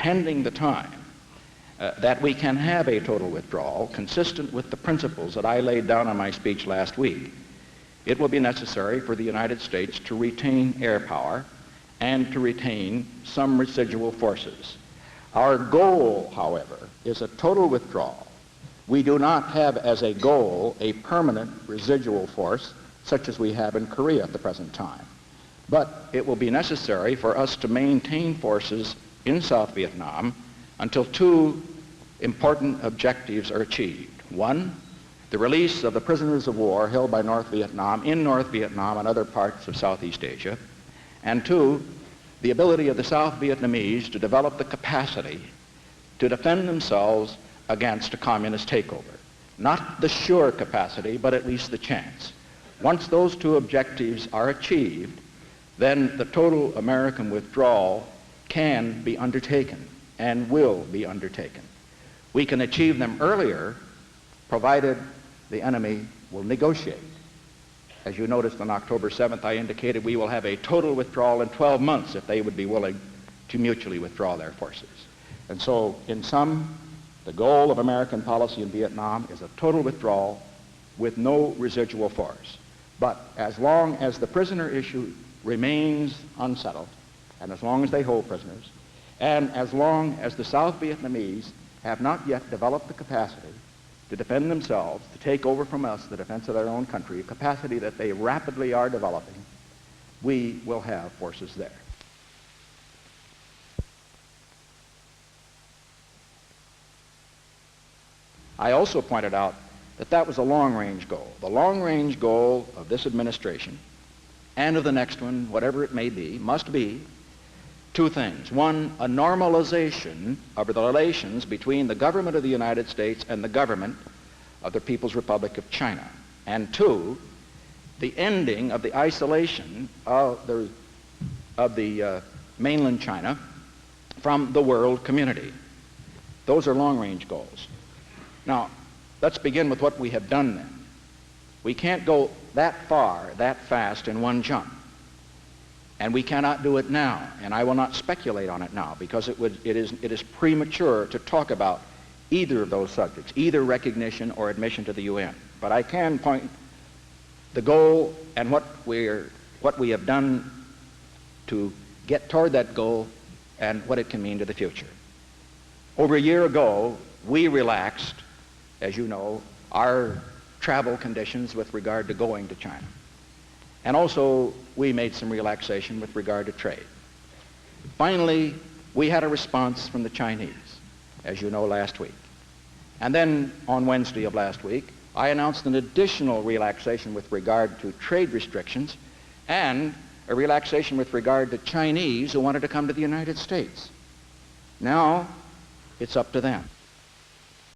pending the time that we can have a total withdrawal consistent with the principles that I laid down in my speech last week, it will be necessary for the United States to retain air power and to retain some residual forces. Our goal, however, is a total withdrawal. We do not have as a goal a permanent residual force such as we have in Korea at the present time. But it will be necessary for us to maintain forces in South Vietnam until two important objectives are achieved. One, the release of the prisoners of war held by North Vietnam in North Vietnam and other parts of Southeast Asia. And two, the ability of the South Vietnamese to develop the capacity to defend themselves against a communist takeover. Not the sure capacity, but at least the chance. Once those two objectives are achieved, then the total American withdrawal can be undertaken and will be undertaken. We can achieve them earlier, provided the enemy will negotiate. As you noticed on October 7th, I indicated we will have a total withdrawal in 12 months if they would be willing to mutually withdraw their forces. And so, in sum, the goal of American policy in Vietnam is a total withdrawal with no residual force. But as long as the prisoner issue remains unsettled, and as long as they hold prisoners, and as long as the South Vietnamese have not yet developed the capacity to defend themselves, to take over from us the defense of their own country, a capacity that they rapidly are developing, we will have forces there. I also pointed out that that was a long-range goal. The long-range goal of this administration and of the next one, whatever it may be, must be two things. One, a normalization of the relations between the government of the United States and the government of the People's Republic of China. And two, the ending of the isolation of the mainland China from the world community. Those are long-range goals. Now, let's begin with what we have done then. We can't go that far, that fast in one jump. And we cannot do it now, and I will not speculate on it now because it is premature to talk about either of those subjects, either recognition or admission to the UN. But I can point the goal and what we have done to get toward that goal and what it can mean to the future. Over a year ago, we relaxed, as you know, our travel conditions with regard to going to China. And also, we made some relaxation with regard to trade. Finally, we had a response from the Chinese, as you know, last week. And then, on Wednesday of last week, I announced an additional relaxation with regard to trade restrictions and a relaxation with regard to Chinese who wanted to come to the United States. Now, it's up to them.